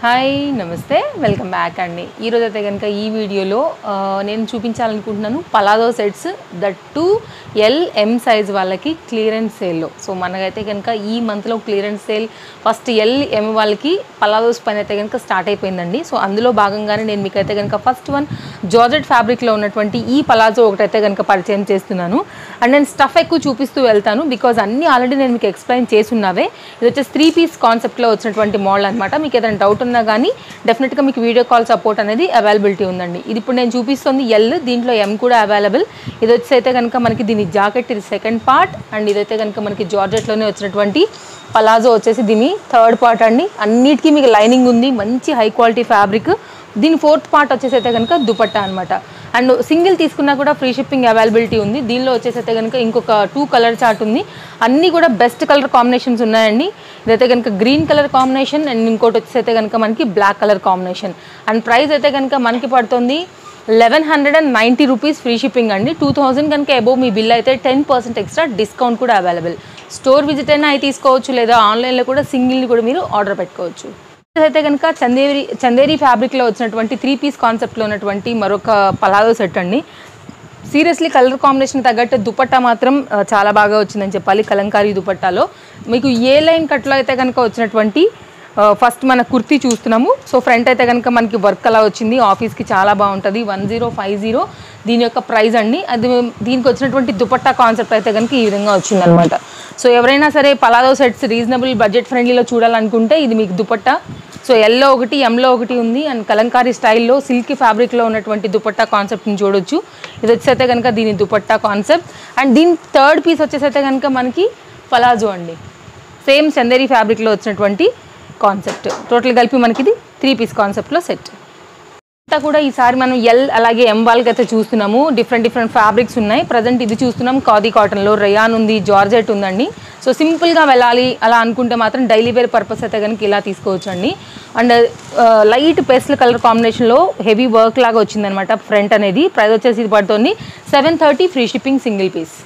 Hi నమస్తే welcome back అండి. ఈరోజు అయితే కనుక ఈ వీడియోలో నేను చూపించాలనుకుంటున్నాను palazzo sets that too L M size వాళ్ళకి క్లియరెన్స్ సేల్లో. సో మనకైతే కనుక ఈ మంత్లో క్లియరెన్స్ సేల్ ఫస్ట్ ఎల్-ఎం వాళ్ళకి పలాజోస్ పైన అయితే కనుక స్టార్ట్ అయిపోయిందండి. సో అందులో భాగంగానే నేను మీకైతే కనుక ఫస్ట్ వన్ జార్జెట్ ఫ్యాబ్రిక్లో ఉన్నటువంటి ఈ పలాజో ఒకటైతే కనుక పరిచయం చేస్తున్నాను. అండ్ నేను స్టఫ్ ఎక్కువ చూపిస్తూ వెళ్తాను బికాజ్ అన్నీ ఆల్రెడీ నేను మీకు ఎక్స్ప్లెయిన్ చేసున్నావే. ఇది వచ్చేసి 3 పీస్ కాన్సెప్ట్లో వచ్చినటువంటి మోడల్ అనమాట. మీకు ఏదైనా డౌట్ ఉన్నా కానీ డెఫినెట్గా మీకు వీడియో కాల్ సపోర్ట్ అనేది అవైలబిలిటీ ఉందండి. ఇది ఇప్పుడు నేను చూపిస్తుంది ఎల్, దీంట్లో ఎం కూడా అవైలబుల్. ఇది వచ్చి అయితే కనుక మనకి దీని జాకెట్, ఇది సెకండ్ పార్ట్. అండ్ ఇదైతే కనుక మనకి జార్జెట్లోనే వచ్చినటువంటి పలాజో వచ్చేసి దీని థర్డ్ పార్ట్ అండి. అన్నిటికీ మీకు లైనింగ్ ఉంది, మంచి హై క్వాలిటీ ఫ్యాబ్రిక్. దీని ఫోర్త్ పార్ట్ వచ్చేసి అయితే కనుక దుపట్టా అనమాట. అండ్ సింగిల్ తీసుకున్నా కూడా ఫ్రీ షిప్పింగ్ అవైలబిలిటీ ఉంది. దీనిలో వచ్చేసి అయితే కనుక ఇంకొక 2 కలర్ చార్ట్ ఉంది. అన్నీ కూడా బెస్ట్ కలర్ కాంబినేషన్స్ ఉన్నాయండి. ఇదైతే కనుక గ్రీన్ కలర్ కాంబినేషన్ అండ్ ఇంకోటి వచ్చేసి అయితే కనుక మనకి black colour combination. And price అయితే కనుక మనకి పడుతుంది 1190 రూపీస్ ఫ్రీ షిప్పింగ్ అండి. 2000 కనుక అబోవ్ మీ బిల్ అయితే 10% ఎక్స్ట్రా డిస్కౌంట్ కూడా అవైలబుల్. స్టోర్ విజిట్ అయినా అవి తీసుకోవచ్చు, లేదా ఆన్లైన్లో కూడా సింగిల్ని కూడా మీరు ఆర్డర్ పెట్టుకోవచ్చు. అయితే కనుక చందేరి ఫ్యాబ్రిక్లో వచ్చినటువంటి 3 పీస్ కాన్సెప్ట్లో ఉన్నటువంటి మరొక పలాజో సెట్ అండి. సీరియస్లీ కలర్ కాంబినేషన్ తగ్గట్టు దుపట్టా మాత్రం చాలా బాగా వచ్చిందని చెప్పాలి. కలంకారీ దుపట్టాలో మీకు ఏ లైన్ కట్లో అయితే కనుక వచ్చినటువంటి ఫస్ట్ మన కుర్తీ చూస్తున్నాము. సో ఫ్రంట్ అయితే కనుక మనకి వర్క్ అలా వచ్చింది, ఆఫీస్కి చాలా బాగుంటుంది. 1050 దీని యొక్క ప్రైస్ అండి. అది దీనికి వచ్చినటువంటి దుపట్టా కాన్సెప్ట్ అయితే కనుక ఈ విధంగా వచ్చిందనమాట. సో ఎవరైనా సరే పలాజో సెట్స్ రీజనబుల్ బడ్జెట్ ఫ్రెండ్లీలో చూడాలనుకుంటే ఇది మీకు దుపట్టా. సో ఎల్లో ఒకటి, ఎంలో ఒకటి ఉంది. అండ్ కలంకారీ స్టైల్లో సిల్కీ ఫ్యాబ్రిక్లో ఉన్నటువంటి దుపట్టా కాన్సెప్ట్ని చూడొచ్చు. ఇది వచ్చేసైతే కనుక దీని దుపట్టా కాన్సెప్ట్. అండ్ దీని థర్డ్ పీస్ వచ్చేసైతే కనుక మనకి పలాజో అండి. సేమ్ చందేరి ఫ్యాబ్రిక్లో వచ్చినటువంటి కాన్సెప్ట్. టోటల్ కలిపి మనకి ఇది 3 పీస్ కాన్సెప్ట్లో సెట్. అంతా కూడా ఈసారి మనం ఎల్ అలాగే ఎం వాళ్ళకి అయితే చూస్తున్నాము. డిఫరెంట్ ఫ్యాబ్రిక్స్ ఉన్నాయి. ప్రజెంట్ ఇది చూస్తున్నాం ఖాదీ కాటన్లో, రేయాన్ ఉంది, జార్జెట్ ఉందండి. సో సింపుల్గా వెళ్ళాలి అలా అనుకుంటే మాత్రం డైలీ వేర్ పర్పస్ అయితే కనుక ఇలా తీసుకోవచ్చు అండి. అండ్ లైట్ పేస్టల్ కలర్ కాంబినేషన్లో హెవీ వర్క్ లాగా వచ్చిందనమాట ఫ్రంట్ అనేది. ప్రైస్ వచ్చేసి ఇది పడుతుంది 730 ఫ్రీ షిప్పింగ్ సింగిల్ పీస్.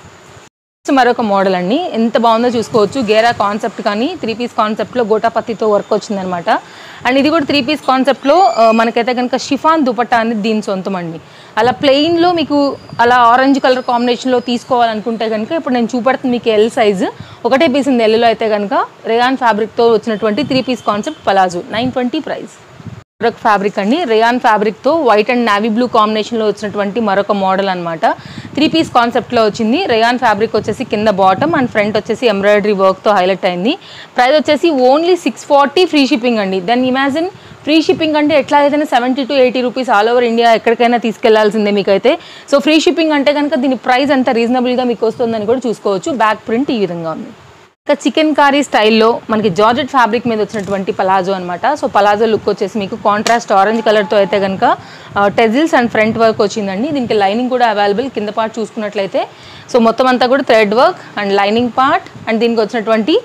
మరొక మోడల్ అండి, ఎంత బాగుందో చూసుకోవచ్చు. గేరా కాన్సెప్ట్ కానీ 3 పీస్ కాన్సెప్ట్లో గోటాపత్తితో వర్క్ వచ్చిందనమాట. అండ్ ఇది కూడా 3 పీస్ కాన్సెప్ట్లో మనకైతే కనుక షిఫాన్ దుపట్టా అనేది దీని సొంతం అండి. అలా ప్లెయిన్లో మీకు అలా ఆరెంజ్ కలర్ కాంబినేషన్లో తీసుకోవాలనుకుంటే కనుక ఇప్పుడు నేను చూపెడుతుంది మీకు ఎల్ సైజు. ఒకటే పీస్ ఉంది ఎల్లో అయితే కనుక. రేయాన్ ఫ్యాబ్రిక్తో వచ్చినటువంటి 3 పీస్ కాన్సెప్ట్ పలాజో 920 ప్రైస్. మరొక ఫ్యాబ్రిక్ అండి, రేయాన్ ఫ్యాబ్రిక్తో వైట్ అండ్ నావీ బ్లూ కాంబినేషన్లో వచ్చినటువంటి మరొక మోడల్ అనమాట. 3 పీస్ కాన్సెప్ట్లో వచ్చింది. రేయాన్ ఫ్యాబ్రిక్ వచ్చేసి కింద బాటమ్ అండ్ ఫ్రంట్ వచ్చేసి ఎంబ్రాయిడరీ వర్క్తో హైలైట్ అయింది. ప్రైస్ వచ్చేసి ఓన్లీ 640 ఫ్రీ షిప్పింగ్ అండి. దెన్ ఇమాజిన్ ఫ్రీ షిప్పింగ్ అంటే ఎట్లా అయితే 70 to 80 rupees all over India ఎక్కడికైనా తీసుకెళ్లాల్సిందే మీకైతే. సో ఫ్రీ షిప్పింగ్ అంటే కనుక దీని ప్రైస్ ఎంత రీజనబుల్గా మీకు వస్తుందని కూడా చూసుకోవచ్చు. బ్యాక్ ప్రింట్ ఈ విధంగా ఉంది. ఇంకా చికెన్ కారీ స్టైల్లో మనకి జార్జెట్ ఫ్యాబ్రిక్ మీద వచ్చినటువంటి పలాజో అనమాట. సో పలాజో లుక్ వచ్చేసి మీకు కాంట్రాస్ట్ ఆరెంజ్ కలర్తో అయితే కనుక టెజిల్స్ అండ్ ఫ్రంట్ వర్క్ వచ్చిందండి. దీనికి లైనింగ్ కూడా అవైలబుల్. కింద పార్ట్ చూసుకున్నట్లయితే సో మొత్తం అంతా కూడా thread work and lining part and దీనికి వచ్చినటువంటి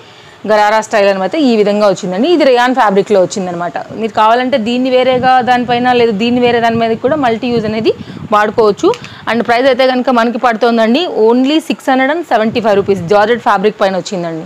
గరారా స్టైల్ అనమాట ఈ విధంగా వచ్చిందండి. ఇది రేయాన్ ఫ్యాబ్రిక్లో వచ్చిందనమాట. మీరు కావాలంటే దీన్ని వేరేగా దానిపైన లేదా దీన్ని వేరే దాని మీద కూడా మల్టీ యూజ్ అనేది వాడుకోవచ్చు. అండ్ ప్రైస్ అయితే కనుక మనకి పడుతుందండి ఓన్లీ 675 రూపీస్. జార్జెట్ ఫ్యాబ్రిక్ పైన వచ్చిందండి.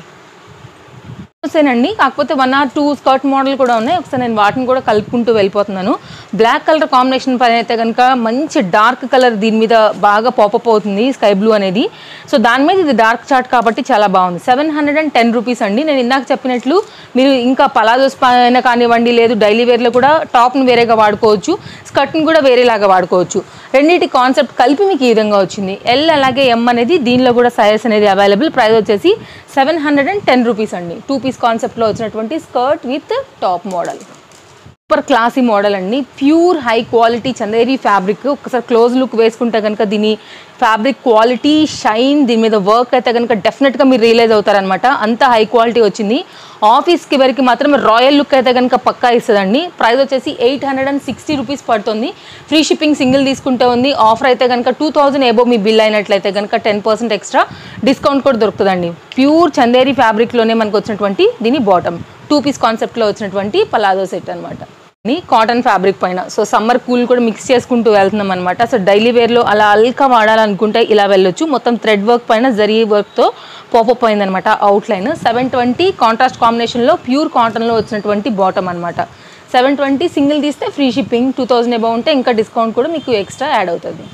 సేనండి, కాకపోతే 1 or 2 స్కర్ట్ మోడల్ కూడా ఉన్నాయి. ఒకసారి నేను వాటిని కూడా కలుపుకుంటూ వెళ్ళిపోతున్నాను. బ్లాక్ కలర్ కాంబినేషన్ పైన అయితే కనుక మంచి డార్క్ కలర్ దీని మీద బాగా పాపప్ అవుతుంది, స్కై బ్లూ అనేది. సో దాని మీద ఇది డార్క్ చార్ట్ కాబట్టి చాలా బాగుంది. 710 రూపీస్ అండి. నేను ఇందాక చెప్పినట్లు మీరు ఇంకా పలాజోస్ పైన కానివ్వండి, లేదు డైలీ వేర్లో కూడా టాప్ను వేరేగా వాడుకోవచ్చు, స్కర్ట్ని కూడా వేరేలాగా వాడుకోవచ్చు. రెండింటి కాన్సెప్ట్ కలిపి మీకు ఈ విధంగా వచ్చింది. ఎల్ అలాగే ఎం అనేది దీనిలో కూడా సైజ్ అనేది అవైలబుల్. ప్రైస్ వచ్చేసి 710 రూపీస్ అండి. 2 పీస్ కాన్సెప్ట్లో వచ్చినటువంటి skirt with top model. Super classy model అండి. Pure high quality Chanderi fabric. ఒకసారి క్లోజ్ లుక్ వేసుకుంటే కనుక దీని ఫ్యాబ్రిక్ క్వాలిటీ, షైన్, దీని మీద వర్క్ అయితే కనుక డెఫినెట్గా మీరు రియలైజ్ అవుతారనమాట. అంత హై క్వాలిటీ వచ్చింది. ఆఫీస్కి వరకు మాత్రం రాయల్ లుక్ అయితే కనుక పక్కా ఇస్తుందండి. ప్రైస్ వచ్చేసి 860 రూపీస్ పడుతుంది. ఫ్రీ షిప్పింగ్ సింగిల్ తీసుకుంటే ఉంది. ఆఫర్ అయితే కనుక 2000 అబోవ్ మీ బిల్ అయినట్లయితే కనుక 10% ఎక్స్ట్రా డిస్కౌంట్ కూడా దొరుకుతుందండి. ప్యూర్ చందేరి ఫ్యాబ్రిక్లోనే మనకు వచ్చినటువంటి దీని బాటమ్ 2 పీస్ కాన్సెప్ట్లో వచ్చినటువంటి పలాజో సెట్ అనమాట. కాటన్ ఫ్యాబ్రిక్ పైన. సో సమ్మర్ కూల్ కూడా మిక్స్ చేసుకుంటూ వెళ్తున్నాం అనమాట. సో డైలీ వేర్లో అలా అల్కా వాడాలనుకుంటే ఇలా వెళ్ళొచ్చు. మొత్తం థ్రెడ్ వర్క్ పైన జరీ వర్క్తో పాపప్ అయిందనమాట అవుట్లైన్. 720 కాంట్రాస్ట్ కాంబినేషన్లో ప్యూర్ కాటన్లో వచ్చినటువంటి బాటమ్ అనమాట. 720, సింగిల్ తీస్తే ఫ్రీ షిప్పింగ్, 2000 అబౌవ్ ఉంటే ఇంకా డిస్కౌంట్ కూడా మీకు ఎక్స్ట్రా యాడ్ అవుతుంది.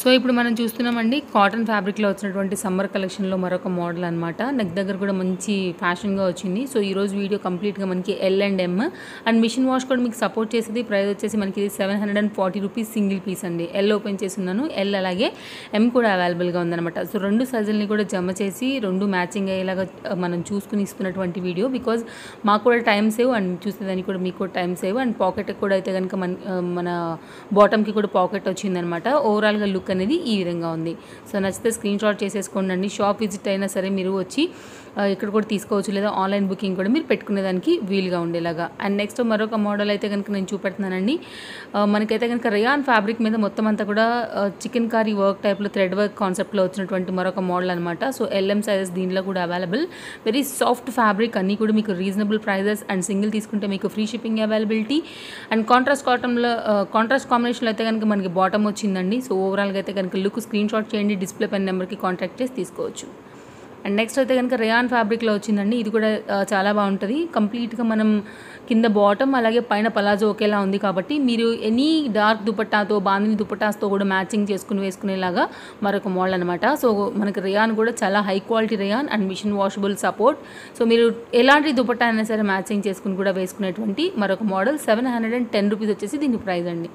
సో ఇప్పుడు మనం చూస్తున్నామండి కాటన్ ఫ్యాబ్రిక్లో వచ్చినటువంటి సమ్మర్ కలెక్షన్లో మరొక మోడల్ అనమాట. నెక్ దగ్గర కూడా మంచి ఫ్యాషన్గా వచ్చింది. సో ఈరోజు వీడియో కంప్లీట్గా మనకి L and M and machine wash కూడా మీకు సపోర్ట్ చేసేది. ప్రైస్ వచ్చేసి మనకి 740 రూపీస్ సింగిల్ పీస్ అండి. ఎల్ ఓపెన్ చేసి ఉన్నాను, ఎల్ అలాగే ఎమ్ కూడా అవైలబుల్గా ఉందన్నమాట. సో రెండు సైజుల్ని కూడా జమ చేసి రెండు మ్యాచింగ్ అయ్యేలాగా మనం చూసుకుని ఇస్తున్నటువంటి వీడియో. బికాజ్ మాకు కూడా టైం సేవ్ అండ్ చూసేదానికి కూడా మీకు కూడా టైం సేవ్ అండ్ పాకెట్ కూడా అయితే కనుక మన బాటమ్కి కూడా పాకెట్ వచ్చిందనమాట. ఓవరాల్గా లుక్ అనేది ఈ విధంగా ఉంది. సో నచ్చితే స్క్రీన్ షాట్ చేసేసుకోండి. షాప్ విజిట్ అయినా సరే మీరు వచ్చి ఇక్కడ కూడా తీసుకోవచ్చు, లేదా ఆన్లైన్ బుకింగ్ కూడా మీరు పెట్టుకునేదానికి వీలుగా ఉండేలాగా. అండ్ నెక్స్ట్ మరొక మోడల్ అయితే కనుక నేను చూపెడుతున్నానండి. మనకైతే కనుక రేయాన్ ఫ్యాబ్రిక్ మీద మొత్తం అంతా కూడా చికెన్ కారీ వర్క్ టైప్లో థ్రెడ్ వర్క్ కాన్సెప్ట్లో వచ్చినటువంటి మరొక మోడల్ అనమాట. సో ఎల్ఎం సైజెస్ దీనిలో కూడా అవైలబుల్. వెరీ సాఫ్ట్ ఫ్యాబ్రిక్, అన్నీ కూడా మీకు రీజనబుల్ ప్రైజెస్ అండ్ సింగిల్ తీసుకుంటే మీకు free shipping availability. And contrast కాటన్లో కాంట్రాస్ట్ కాంబినేషన్లో అయితే కనుక మనకి బాటమ్ వచ్చిందండి. సో ఓవరాల్గా అయితే కనుక లుక్ స్క్రీన్ షాట్ చేయండి, డిస్ప్లే పైన నెంబర్కి కాంటాక్ట్ చేసి తీసుకోవచ్చు. అండ్ నెక్స్ట్ అయితే కనుక రేయాన్ ఫ్యాబ్రిక్లో వచ్చిందండి. ఇది కూడా చాలా బాగుంటుంది. కంప్లీట్గా మనం కింద బాటమ్ అలాగే పైన పలాజో ఒకేలా ఉంది కాబట్టి మీరు ఎనీ డార్క్ దుపట్టాతో బాందిని దుపట్టాస్తో కూడా మ్యాచింగ్ చేసుకుని వేసుకునేలాగా మరొక మోడల్ అనమాట. సో మనకి రేయాన్ కూడా చాలా high quality rayon and machine washable support. So మీరు ఎలాంటి దుపట్టా అయినా సరే మ్యాచింగ్ చేసుకుని కూడా వేసుకునేటువంటి మరొక మోడల్. 710 రూపీస్ వచ్చేసి దీని ప్రైస్ అండి.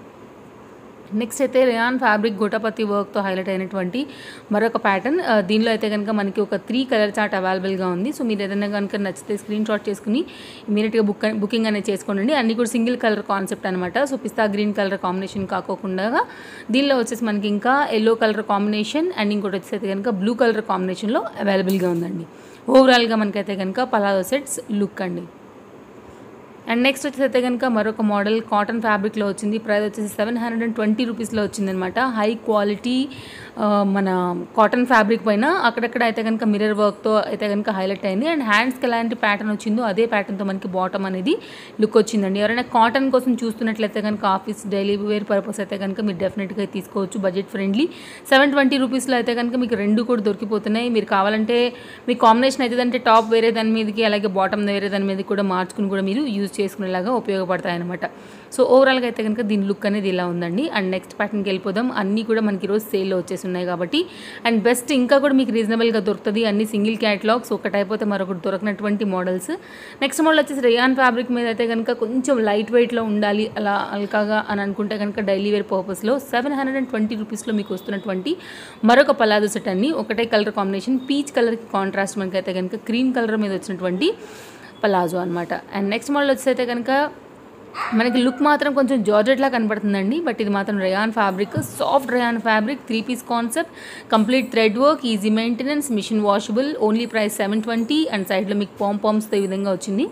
నెక్స్ట్ అయితే రేయాన్ ఫ్యాబ్రిక్ గోటాపతి వర్క్తో హైలైట్ అయినటువంటి మరొక ప్యాటర్న్. దీనిలో అయితే కనుక మనకి ఒక 3 కలర్ చార్ట్ అవైలబుల్గా ఉంది. సో మీరు ఏదైనా కనుక నచ్చితే స్క్రీన్ షాట్ చేసుకుని ఇమీడియట్గా బుకింగ్ అనేది చేసుకోండి. అన్నీ కూడా సింగిల్ కలర్ కాన్సెప్ట్ అనమాట. సో పిస్తా గ్రీన్ కలర్ కాంబినేషన్ కాకోకుండా దీనిలో వచ్చేసి మనకి ఇంకా ఎల్లో కలర్ కాంబినేషన్ అండ్ ఇంకోటి వచ్చేసి అయితే కనుక బ్లూ కలర్ కాంబినేషన్లో అవైలబుల్గా ఉందండి. ఓవరాల్గా మనకైతే కనుక పలాజో సెట్స్ లుక్ అండి. అండ్ నెక్స్ట్ వచ్చేసి అయితే కనుక మరొక మోడల్ కాటన్ ఫ్యాబ్రిక్లో వచ్చింది. ప్రైస్ వచ్చేసి 720 రూపీస్లో వచ్చిందనమాట. హై క్వాలిటీ మన కాటన్ ఫ్యాబ్రిక్ పైన అక్కడక్కడ అయితే కనుక మిర్రర్ వర్క్తో అయితే కనుక హైలైట్ అయింది. అండ్ హ్యాండ్స్కి ఎలాంటి ప్యాటర్న్ వచ్చిందో అదే ప్యాటర్న్తో మనకి బాటమ్ అనేది లుక్ వచ్చిందండి. ఎవరైనా కాటన్ కోసం చూస్తున్నట్లయితే కనుక ఆఫీస్ డైలీ వేర్ పర్పస్ అయితే కనుక మీరు డెఫినెట్గా తీసుకోవచ్చు. బడ్జెట్ ఫ్రెండ్లీ 720 రూపీస్లో అయితే కనుక మీకు రెండు కూడా దొరికిపోతున్నాయి. మీరు కావాలంటే మీ కాంబినేషన్ అయితే అంటే టాప్ వేరే దాని మీదకి అలాగే బాటమ్ వేరే దాని మీద కూడా మార్చుకుని కూడా మీరు యూజ్ చేసుకునేలాగా ఉపయోగపడతాయి అనమాట. సో ఓవరాల్గా అయితే కనుక దీని లుక్ అనేది ఇలా ఉందండి. అండ్ నెక్స్ట్ ప్యాటర్న్కి వెళ్ళిపోదాం. అన్నీ కూడా మనకి ఈరోజు సేల్లో వచ్చేసి ఉన్నాయి కాబట్టి అండ్ బెస్ట్ ఇంకా కూడా మీకు రీజనబుల్గా దొరుకుతుంది. అన్ని సింగిల్ క్యాటలాగ్స్, ఒకటి అయిపోతే మరొకటి దొరకనటువంటి మోడల్స్. నెక్స్ట్ మోడల్ వచ్చేసి రేయాన్ ఫ్యాబ్రిక్ మీద అయితే కనుక కొంచెం లైట్ వెయిట్లో ఉండాలి అలా అల్కాగా అని అనుకుంటే కనుక డైలీ వేర్ పర్పస్లో 720 రూపీస్లో మీకు వస్తున్నటువంటి మరొక పలాజో సెట్ అన్ని ఒకటే కలర్ కాంబినేషన్ పీచ్ కలర్కి కాంట్రాస్ట్ మనకైతే కనుక క్రీమ్ కలర్ మీద వచ్చినటువంటి పలాజో అనమాట. అండ్ నెక్స్ట్ మోడల్ వచ్చేసి కనుక మనకి లుక్ మాత్రం కొంచెం జార్జెట్లా కనబడుతుందండి. బట్ ఇది మాత్రం rayon fabric, soft rayon fabric, 3 piece concept, complete thread work, easy maintenance, machine washable, only price 720. And సైడ్లో మీకు పాంపామ్స్తో ఈ విధంగా వచ్చింది.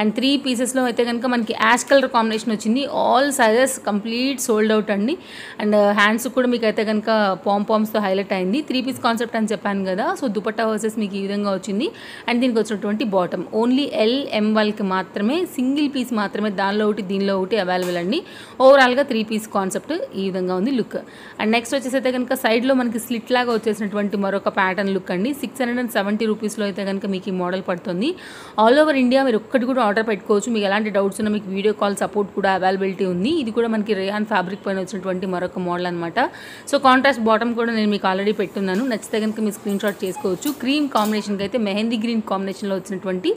అండ్ 3 పీసెస్లో అయితే కనుక మనకి యాష్ కలర్ కాంబినేషన్ వచ్చింది. All sizes complete sold out అండి. అండ్ హ్యాండ్స్ కూడా మీకు అయితే కనుక పాంపామ్స్తో హైలైట్ అయింది. 3 పీస్ కాన్సెప్ట్ అని చెప్పాను కదా. సో దుపట్టా వర్సెస్ మీకు ఈ విధంగా వచ్చింది. అండ్ దీనికి వచ్చినటువంటి బాటమ్ ఓన్లీ ఎల్ ఎం వాళ్ళకి మాత్రమే, సింగిల్ పీస్ మాత్రమే, దానిలో ఒకటి దీనిలో ఒకటి అవైలబుల్ అండి. ఓవరాల్గా 3 పీస్ కాన్సెప్ట్ ఈ విధంగా ఉంది లుక్. అండ్ నెక్స్ట్ వచ్చేసి అయితే కనుక సైడ్లో మనకి స్లిట్ లాగా వచ్చేసినటువంటి మరొక ప్యాటర్న్ లుక్ అండి. 670 రూపీస్లో అయితే కనుక మీకు ఈ మోడల్ పడుతుంది. ఆల్ ఓవర్ ఇండియా మీరు ఒక్కటి కూడా ఆర్డర్ పెట్టుకోవచ్చు. మీకు ఎలాంటి డౌట్స్ ఉన్నా మీకు వీడియో కాల్ సపోర్ట్ కూడా అవైలబిలిటీ ఉంది. ఇది కూడా మనకి రేయాన్ ఫ్యాబ్రిక్ పైన వచ్చినటువంటి మరొక మోడల్ అనమాట. సో కాంట్రాస్ట్ బాటమ్ కూడా నేను మీకు ఆల్రెడీ పెట్టున్నాను. నచ్చితే కనుక మీ స్క్రీన్ షాట్ చేసుకోవచ్చు. క్రీమ్ కాంబినేషన్కి అయితే మెహందీ గ్రీన్ కాంబినేషన్లో వచ్చినటువంటి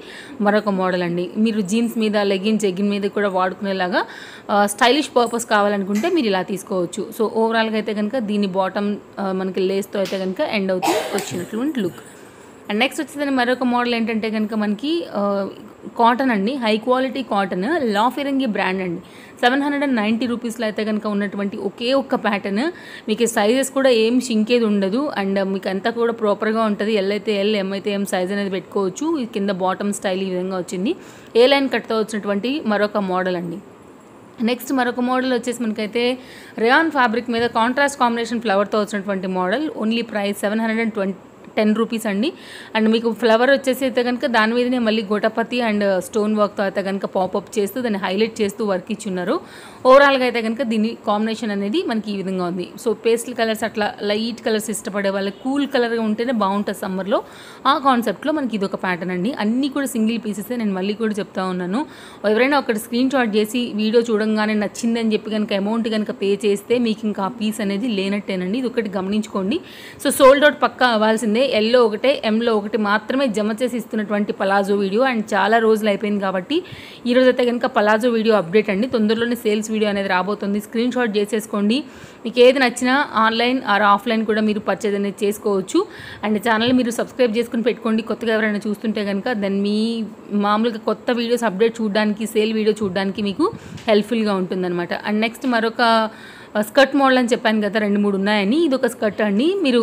మరొక మోడల్ అండి. మీరు జీన్స్ మీద లెగిన్ జెగిన్ మీద కూడా వాడుకునేలాగా స్టైలిష్ పర్పస్ కావాలనుకుంటే మీరు ఇలా తీసుకోవచ్చు. సో ఓవరాల్గా అయితే కనుక దీని బాటమ్ మనకి లేస్తో అయితే కనుక ఎండ్ అవుతూ వచ్చినటువంటి లుక్. అండ్ నెక్స్ట్ వచ్చేసి మరొక మోడల్ ఏంటంటే కనుక మనకి కాటన్ అండి, హై క్వాలిటీ కాటన్, లా ఫిరంగి బ్రాండ్ అండి. 790 రూపీస్లో అయితే కనుక ఉన్నటువంటి ఒకే ఒక్క ప్యాటర్న్. మీకు సైజెస్ కూడా ఏం షింకేది ఉండదు. అండ్ మీకు అంతా కూడా ప్రాపర్గా ఉంటుంది. ఎల్ అయితే ఎల్, ఎం అయితే ఎం సైజ్ అనేది పెట్టుకోవచ్చు. కింద బాటమ్ స్టైల్ ఈ విధంగా వచ్చింది. ఏ లైన్ కట్తో వచ్చినటువంటి మరొక మోడల్ అండి. నెక్స్ట్ మరొక మోడల్ వచ్చేసి మనకైతే రేయాన్ ఫ్యాబ్రిక్ మీద కాంట్రాస్ట్ కాంబినేషన్ ఫ్లవర్తో వచ్చినటువంటి మోడల్. ఓన్లీ ప్రైస్ 10 రూపీస్ అండి. అండ్ మీకు ఫ్లవర్ వచ్చేసి అయితే కనుక దాని మీదనే మళ్ళీ గోటపతి అండ్ స్టోన్ వర్క్తో అయితే కనుక పాపప్ చేస్తూ దాన్ని హైలైట్ చేస్తూ వర్క్ ఇచ్చున్నారు. ఓవరాల్గా అయితే కనుక దీని కాంబినేషన్ అనేది మనకి ఈ విధంగా ఉంది. సో పేస్టల్ కలర్స్ అట్లా లైట్ కలర్స్ ఇష్టపడే వాళ్ళకి కూల్ కలర్గా ఉంటేనే బాగుంటుంది సమ్మర్లో. ఆ కాన్సెప్ట్లో మనకి ఇది ఒక ప్యాటర్న్ అండి. అన్నీ కూడా సింగిల్ పీసెస్. నేను మళ్ళీ కూడా చెప్తా ఉన్నాను, ఎవరైనా ఒకటి స్క్రీన్ షాట్ చేసి వీడియో చూడంగానే నచ్చిందని చెప్పి కనుక అమౌంట్ కనుక పే చేస్తే మీకు ఇంకా ఆ పీస్ అనేది లేనట్టేనండి. ఇది ఒకటి గమనించుకోండి. సో సోల్డ్ అవుట్ పక్కా అవ్వాల్సిందే. ఎల్లో ఒకటే, ఎంలో ఒకటి మాత్రమే జమ చేసి ఇస్తున్నటువంటి పలాజో వీడియో. అండ్ చాలా రోజులు అయిపోయింది కాబట్టి ఈరోజు అయితే కనుక పలాజో వీడియో అప్డేట్ అండి. తొందరలోనే సేల్స్ వీడియో అనేది రాబోతుంది. స్క్రీన్ షాట్ చేసేసుకోండి. మీకు ఏది నచ్చినా ఆన్లైన్ ఆర్ ఆఫ్లైన్ కూడా మీరు పర్చేజ్ అనేది చేసుకోవచ్చు. అండ్ ఛానల్ మీరు సబ్స్క్రైబ్ చేసుకుని పెట్టుకోండి. కొత్తగా ఎవరైనా చూస్తుంటే కనుక దాన్ని మీ మామూలుగా కొత్త వీడియోస్ అప్డేట్ చూడడానికి, సేల్ వీడియో చూడడానికి మీకు హెల్ప్ఫుల్గా ఉంటుందన్నమాట. అండ్ నెక్స్ట్ మరొక స్కర్ట్ మోడల్ అని చెప్పాను కదా, 2-3 ఉన్నాయని. ఇది ఒక స్కర్ట్ అండి. మీరు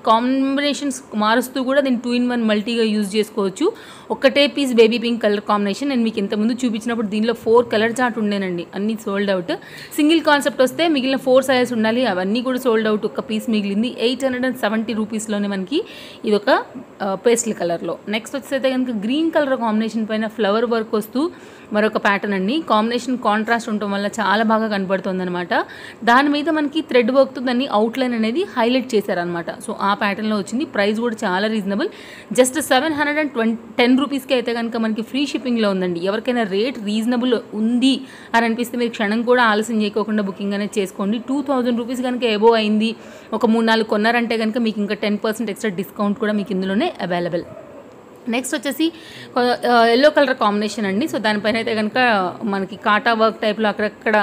కాంబినేషన్స్ మారుస్తూ కూడా దీన్ని 2-in-1 మల్టీగా యూజ్ చేసుకోవచ్చు. ఒకటే piece baby pink colour combination. నేను మీకు ఇంతకుముందు చూపించినప్పుడు దీనిలో 4 కలర్ చార్ట్ ఉండేనండి, అన్నీ సోల్డ్ అవుట్. సింగిల్ కాన్సెప్ట్ వస్తే మిగిలిన 4 సైజెస్ ఉండాలి, అవన్నీ కూడా సోల్డ్ అవుట్. ఒక్క పీస్ మిగిలింది. 870 రూపీస్లోనే మనకి ఇది ఒక పేస్టల్ కలర్లో. నెక్స్ట్ వచ్చేస్తే కనుక గ్రీన్ కలర్ కాంబినేషన్ పైన ఫ్లవర్ వర్క్ వస్తూ మరొక ప్యాటర్న్ అండి. కాంబినేషన్ కాంట్రాస్ట్ ఉండటం వల్ల చాలా బాగా కనపడుతుంది అనమాట. దాని మీద మనకి థ్రెడ్ వర్క్తో దాన్ని అవుట్లైన్ అనేది హైలైట్ చేశారనమాట. సో ఆ ప్యాటర్న్లో వచ్చింది. ప్రైస్ కూడా చాలా రీజనబుల్, జస్ట్ 710 రూపీస్కి అయితే కనుక మనకి ఫ్రీ షిప్పింగ్లో ఉందండి. ఎవరికైనా రేట్ రీజనబుల్ ఉంది అని అనిపిస్తే మీరు క్షణం కూడా ఆలస్యం చేయకోకుండా బుకింగ్ అనేది చేసుకోండి. 2000 రూపీస్ కనుక ఎబో అయింది, ఒక 3-4 కొన్నారంటే కనుక మీకు ఇంకా 10% ఎక్స్ట్రా డిస్కౌంట్ కూడా మీకు ఇందులోనే అవైలబుల్. నెక్స్ట్ వచ్చేసి ఎల్లో కలర్ కాంబినేషన్ అండి. సో దానిపైన అయితే కనుక మనకి కాటా వర్క్ టైప్లో అక్కడక్కడ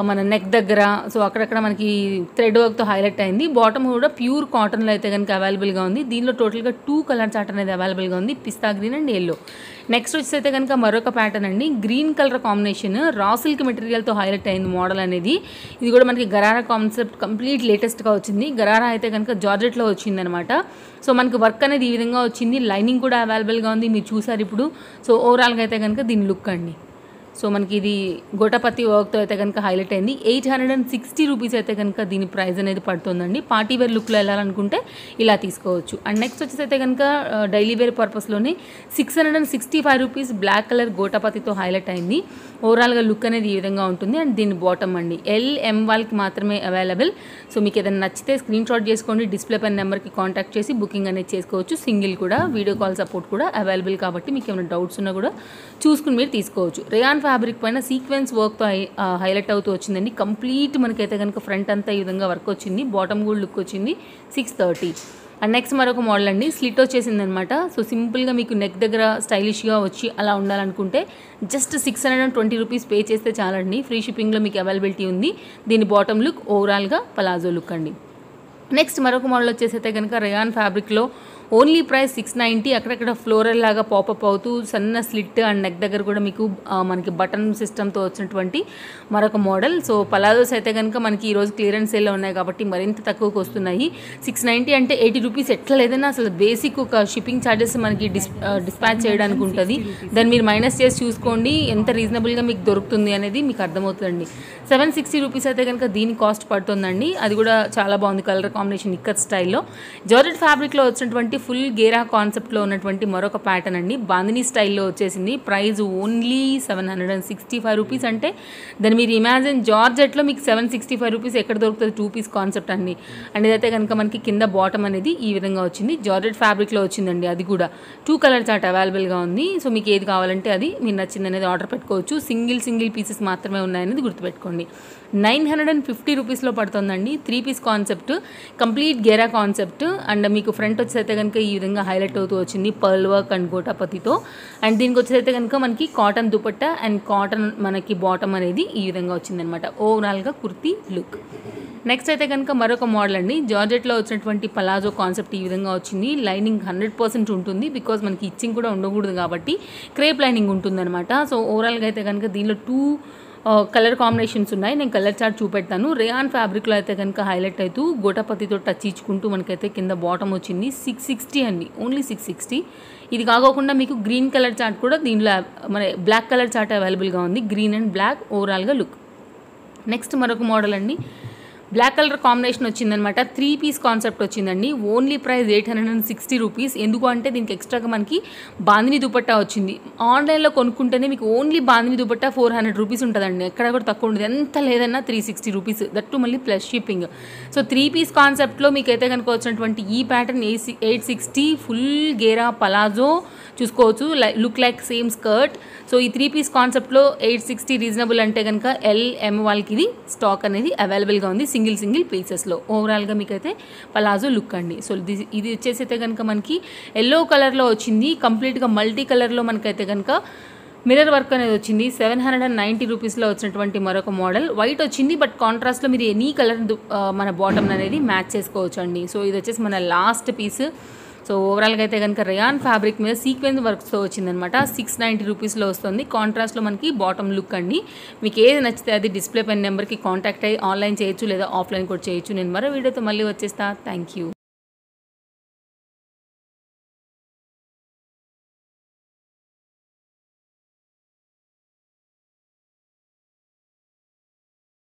మన నెక్ దగ్గర, సో అక్కడక్కడ మనకి థ్రెడ్ వర్క్తో హైలైట్ అయింది. బాటమ్ కూడా ప్యూర్ కాటన్లో అయితే కనుక అవైలబుల్గా ఉంది. దీనిలో టోటల్గా 2 కలర్ చార్ట్ అనేది అవైలబుల్గా ఉంది, pista green and yellow. Next వచ్చేసి అయితే కనుక మరొక ప్యాటర్న్ అండి. Green colour combination, raw silk మెటీరియల్తో హైలైట్ అయింది మోడల్ అనేది. ఇది కూడా మనకి గరారా కాన్సెప్ట్ కంప్లీట్ లేటెస్ట్గా వచ్చింది. గరారా అయితే కనుక జార్జెట్లో వచ్చిందనమాట. సో మనకి వర్క్ అనేది ఈ విధంగా వచ్చింది. లైనింగ్ కూడా అవైలబుల్గా ఉంది, మీరు చూసారు ఇప్పుడు. సో ఓవరాల్గా అయితే కనుక దీని లుక్ అండి. సో మనకి ఇది గోటపతి వర్క్తో అయితే కనుక హైలైట్ అయింది. 860 రూపీస్ అయితే కనుక దీని ప్రైస్ అనేది పడుతుందండి. పార్టీ వేర్ లుక్లో వెళ్ళాలనుకుంటే ఇలా తీసుకోవచ్చు. అండ్ నెక్స్ట్ వచ్చేసి అయితే కనుక డైలీ వేర్ పర్పస్లోనే 665 రూపీస్ బ్లాక్ కలర్ గోటపతితో హైలైట్ అయింది. ఓవరాల్గా లుక్ అనేది ఈ విధంగా ఉంటుంది. అండ్ దీని బాటమ్ అండి LM వాళ్ళకి మాత్రమే అవైలబుల్. సో మీకు ఏదైనా నచ్చితే స్క్రీన్ షాట్ చేసుకోండి, డిస్ప్లే పైన నెంబర్కి కాంటాక్ట్ చేసి బుకింగ్ అనేది చేసుకోవచ్చు. సింగిల్ కూడా, వీడియో కాల్ సపోర్ట్ కూడా అవైలబుల్ కాబట్టి మీకు ఏమైనా డౌట్స్ ఉన్నా కూడా చూసుకుని మీరు తీసుకోవచ్చు. రేయాన్ ఫ్యాబ్రిక్ పైన సీక్వెన్స్ వర్క్తో హైలైట్ అవుతూ వచ్చిందండి. కంప్లీట్ మనకైతే కనుక ఫ్రంట్ అంతా ఈ విధంగా వర్క్ వచ్చింది, బాటమ్ కూడా లుక్ వచ్చింది. 630. అండ్ నెక్స్ట్ మరొక మోడల్ అండి. స్లిట్ వచ్చేసింది అనమాట. సో సింపుల్గా మీకు నెక్ దగ్గర స్టైలిష్గా వచ్చి అలా ఉండాలనుకుంటే జస్ట్ 620 రూపీస్ పే చేస్తే చాలండి. ఫ్రీ షిప్పింగ్లో మీకు అవైలబిలిటీ ఉంది. దీని బాటమ్ లుక్ ఓవరాల్గా పలాజో లుక్ అండి. నెక్స్ట్ మరొక మోడల్ వచ్చేసి అయితే కనుక రేయాన్ ఫ్యాబ్రిక్లో ఓన్లీ ప్రైస్ 690. అక్కడక్కడ ఫ్లోరల్ లాగా పాపప్ అవుతూ సన్న స్లిట్ అండ్ నెక్ దగ్గర కూడా మీకు మనకి బటన్ సిస్టమ్తో వచ్చినటువంటి మరొక మోడల్. సో పలాజోస్ అయితే కనుక మనకి ఈరోజు క్లియరెన్స్ సేల్లో ఉన్నాయి కాబట్టి మరింత తక్కువకు వస్తున్నాయి. 690 అంటే 80 రూపీస్ ఎట్లా లేదన్నా అసలు బేసిక్ ఒక షిప్పింగ్ ఛార్జెస్ మనకి డిస్పాచ్ చేయడానికి ఉంటుంది. దాన్ని మీరు మైనస్ చేసి చూసుకోండి ఎంత రీజనబుల్గా మీకు దొరుకుతుంది అనేది మీకు అర్థమవుతుందండి. 760 రూపీస్ అయితే కనుక దీని కాస్ట్ పడుతుందండి. అది కూడా చాలా బాగుంది, కలర్ కాంబినేషన్ ఇక్కత్ స్టైల్లో. జార్జెట్ ఫ్యాబ్రిక్లో వచ్చినటువంటి ఫుల్ గేరా కాన్సెప్ట్లో ఉన్నటువంటి మరొక ప్యాటర్న్ అండి. బాందినీ స్టైల్లో వచ్చేసింది. Price only 765 rupees. అంటే దాన్ని మీరు ఇమాజిన్ జార్జెట్లో మీకు 765 రూపీస్ ఎక్కడ దొరుకుతుంది? 2 పీస్ కాన్సెప్ట్ అండి. అండ్ ఇదైతే కనుక మనకి కింద బాటమ్ అనేది ఈ విధంగా వచ్చింది. జార్జెట్ ఫ్యాబ్రిక్లో వచ్చిందండి. అది కూడా 2 కలర్ చార్ట్ అవైలబుల్గా ఉంది. సో మీకు ఏది కావాలంటే అది మీరు నచ్చింది అనేది ఆర్డర్ పెట్టుకోవచ్చు. సింగిల్ పీసెస్ మాత్రమే ఉన్నాయనేది గుర్తుపెట్టుకోండి. 950 రూపీస్లో పడుతుందండి. 3 పీస్ కాన్సెప్ట్, కంప్లీట్ గేరా కాన్సెప్ట్. అండ్ మీకు ఫ్రంట్ వచ్చి అయితే కనుక ఈ విధంగా హైలైట్ అవుతూ వచ్చింది పర్ల్ వర్క్ అండ్ గోటాపతితో. అండ్ దీనికి వచ్చి అయితే కనుక మనకి కాటన్ దుపట్టా అండ్ కాటన్ మనకి బాటమ్ అనేది ఈ విధంగా వచ్చిందనమాట. ఓవరాల్గా కుర్తీ లుక్. నెక్స్ట్ అయితే కనుక మరొక మోడల్ అండి. జార్జెట్లో వచ్చినటువంటి పలాజో కాన్సెప్ట్ ఈ విధంగా వచ్చింది. లైనింగ్ 100% ఉంటుంది, బికాజ్ మనకి ఇచ్చింగ్ కూడా ఉండకూడదు కాబట్టి క్రేప్ లైనింగ్ ఉంటుందన్నమాట. సో ఓవరాల్గా అయితే కనుక దీనిలో 2 కలర్ కాంబినేషన్స్ ఉన్నాయి. నేను కలర్ చార్ట్ చూపెడతాను. రేయాన్ ఫ్యాబ్రిక్లో అయితే కనుక హైలైట్ అవుతూ గోటాపతితో టచ్ ఇచ్చుకుంటూ మనకైతే కింద బాటమ్ వచ్చింది. 660 అండి, ఓన్లీ 660. ఇది కాకోకుండా మీకు గ్రీన్ కలర్ చార్ట్ కూడా దీనిలో మన బ్లాక్ కలర్ చార్ట్ అవైలబుల్గా ఉంది. గ్రీన్ అండ్ బ్లాక్ ఓవరాల్గా లుక్. నెక్స్ట్ మరొక మోడల్ అండి. బ్లాక్ కలర్ కాంబినేషన్ వచ్చిందనమాట. 3 పీస్ కాన్సెప్ట్ వచ్చిందండి. Only price 860 rupees. ఎందుకు అంటే దీనికి ఎక్స్ట్రాగా మనకి బాందిని దుపట్టా వచ్చింది. ఆన్లైన్లో కొనుక్కుంటేనే మీకు ఓన్లీ బాందిని దుపట్టా 400 రూపీస్ ఉంటుందండి. ఎక్కడ కూడా తక్కువ ఉండదు. ఎంత లేదన్నా 360 రూపీస్, దట్టు మళ్ళీ ప్లస్ షిప్పింగ్. సో 3 పీస్ కాన్సెప్ట్లో మీకు అయితే కనుక వచ్చినటువంటి ఈ ప్యాటర్న్ 860 ఫుల్ గేరా పలాజో చూసుకోవచ్చు. Look like same skirt. So ఈ 3 పీస్ కాన్సెప్ట్లో 860 రీజనబుల్ అంటే కనుక LM వాళ్ళకి ఇది స్టాక్ అనేది అవైలబుల్గా ఉంది సింగిల్ పీసెస్లో. ఓవరాల్గా మీకైతే పలాజో లుక్ అండి. సో ఇది వచ్చేసి అయితే కనుక మనకి ఎల్లో కలర్లో వచ్చింది. కంప్లీట్గా మల్టీ కలర్లో మనకైతే కనుక మిర్రర్ వర్క్ అనేది వచ్చింది. 790 రూపీస్లో వచ్చినటువంటి మరొక మోడల్ వైట్ వచ్చింది. బట్ కాంట్రాస్ట్లో మీరు ఎనీ కలర్ మన బాటమ్ అనేది మ్యాచ్ చేసుకోవచ్చు అండి. సో ఇది వచ్చేసి మన లాస్ట్ పీస్. సో ఓవరాల్గా అయితే కనుక రేయాన్ ఫ్యాబ్రిక్ మీద సీక్వెన్స్ వర్క్స్తో వచ్చిందనమాట. 690 రూపీస్లో వస్తుంది. కాంట్రాస్ట్లో మనకి బాటమ్ లుక్ అండి. మీకు ఏది నచ్చితే అది డిస్ప్లే పైన నెంబర్కి కాంటాక్ట్ అయ్యి ఆన్లైన్ చేయొచ్చు లేదా ఆఫ్లైన్ కూడా చేయొచ్చు. నేను మరో వీడియోతో మళ్ళీ వచ్చేస్తా. Thank you.